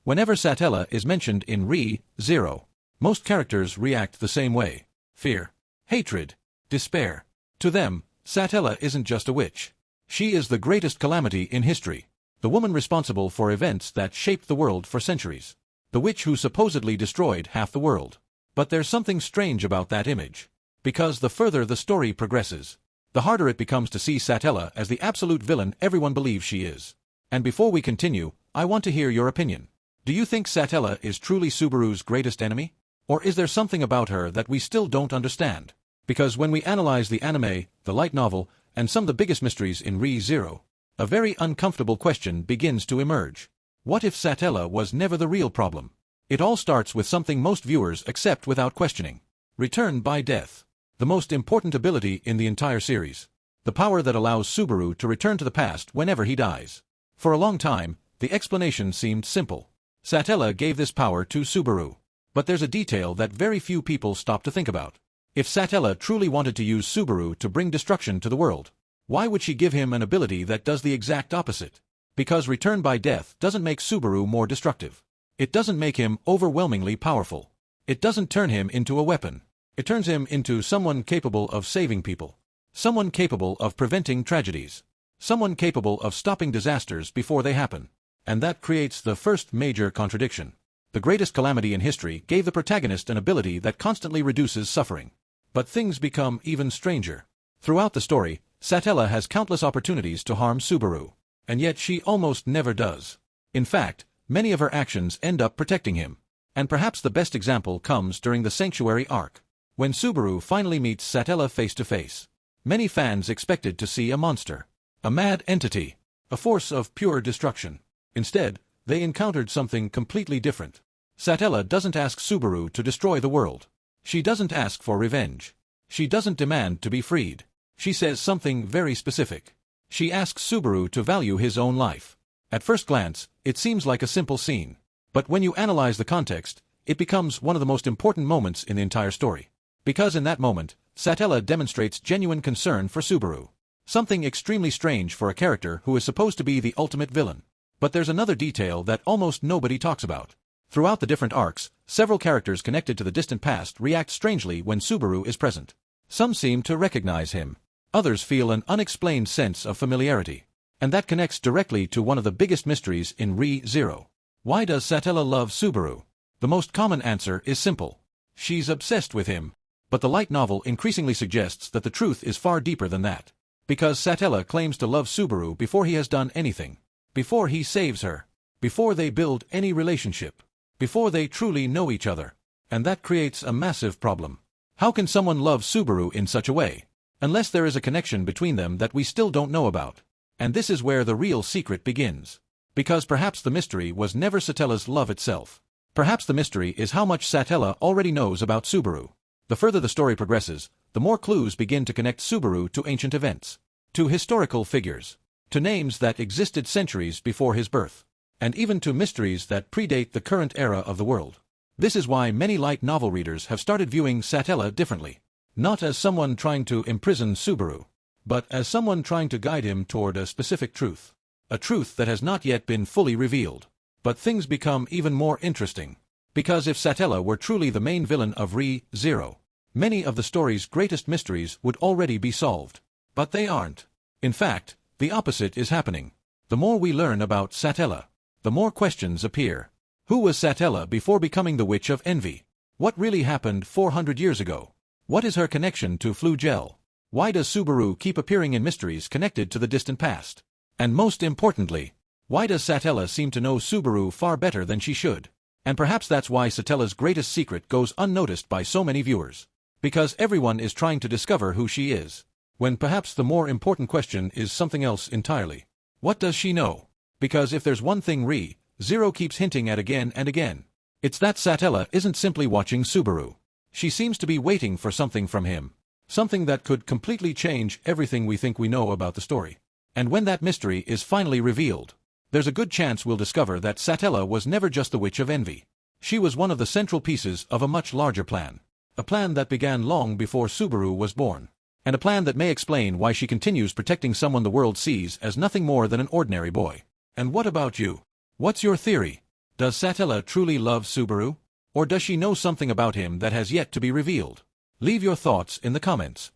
Whenever Satella is mentioned in Re-Zero, most characters react the same way. Fear, hatred, despair. To them, Satella isn't just a witch. She is the greatest calamity in history. The woman responsible for events that shaped the world for centuries. The witch who supposedly destroyed half the world. But there's something strange about that image. Because the further the story progresses, the harder it becomes to see Satella as the absolute villain everyone believes she is. And before we continue, I want to hear your opinion. Do you think Satella is truly Subaru's greatest enemy? Or is there something about her that we still don't understand? Because when we analyze the anime, the light novel, and some of the biggest mysteries in Re-Zero, a very uncomfortable question begins to emerge. What if Satella was never the real problem? It all starts with something most viewers accept without questioning. Return by death. The most important ability in the entire series. The power that allows Subaru to return to the past whenever he dies. For a long time, the explanation seemed simple. Satella gave this power to Subaru. But there's a detail that very few people stop to think about. If Satella truly wanted to use Subaru to bring destruction to the world, why would she give him an ability that does the exact opposite? Because return by death doesn't make Subaru more destructive. It doesn't make him overwhelmingly powerful. It doesn't turn him into a weapon. It turns him into someone capable of saving people. Someone capable of preventing tragedies. Someone capable of stopping disasters before they happen. And that creates the first major contradiction. The greatest calamity in history gave the protagonist an ability that constantly reduces suffering. But things become even stranger. Throughout the story, Satella has countless opportunities to harm Subaru. And yet she almost never does. In fact, many of her actions end up protecting him. And perhaps the best example comes during the Sanctuary arc. When Subaru finally meets Satella face to face. Many fans expected to see a monster. A mad entity. A force of pure destruction. Instead, they encountered something completely different. Satella doesn't ask Subaru to destroy the world. She doesn't ask for revenge. She doesn't demand to be freed. She says something very specific. She asks Subaru to value his own life. At first glance, it seems like a simple scene. But when you analyze the context, it becomes one of the most important moments in the entire story. Because in that moment, Satella demonstrates genuine concern for Subaru. Something extremely strange for a character who is supposed to be the ultimate villain. But there's another detail that almost nobody talks about. Throughout the different arcs, several characters connected to the distant past react strangely when Subaru is present. Some seem to recognize him. Others feel an unexplained sense of familiarity. And that connects directly to one of the biggest mysteries in Re-Zero. Why does Satella love Subaru? The most common answer is simple. She's obsessed with him. But the light novel increasingly suggests that the truth is far deeper than that. Because Satella claims to love Subaru before he has done anything. Before he saves her. Before they build any relationship. Before they truly know each other. And that creates a massive problem. How can someone love Subaru in such a way? Unless there is a connection between them that we still don't know about. And this is where the real secret begins. Because perhaps the mystery was never Satella's love itself. Perhaps the mystery is how much Satella already knows about Subaru. The further the story progresses, the more clues begin to connect Subaru to ancient events. To historical figures. To names that existed centuries before his birth. And even to mysteries that predate the current era of the world. This is why many light novel readers have started viewing Satella differently. Not as someone trying to imprison Subaru, but as someone trying to guide him toward a specific truth. A truth that has not yet been fully revealed. But things become even more interesting. Because if Satella were truly the main villain of Re-Zero, many of the story's greatest mysteries would already be solved. But they aren't. In fact, the opposite is happening. The more we learn about Satella, the more questions appear. Who was Satella before becoming the Witch of Envy? What really happened 400 years ago? What is her connection to Flugel? Why does Subaru keep appearing in mysteries connected to the distant past? And most importantly, why does Satella seem to know Subaru far better than she should? And perhaps that's why Satella's greatest secret goes unnoticed by so many viewers. Because everyone is trying to discover who she is. When perhaps the more important question is something else entirely. What does she know? Because if there's one thing Re-Zero keeps hinting at again and again, it's that Satella isn't simply watching Subaru. She seems to be waiting for something from him. Something that could completely change everything we think we know about the story. And when that mystery is finally revealed, there's a good chance we'll discover that Satella was never just the Witch of Envy. She was one of the central pieces of a much larger plan. A plan that began long before Subaru was born. And a plan that may explain why she continues protecting someone the world sees as nothing more than an ordinary boy. And what about you? What's your theory? Does Satella truly love Subaru? Or does she know something about him that has yet to be revealed? Leave your thoughts in the comments.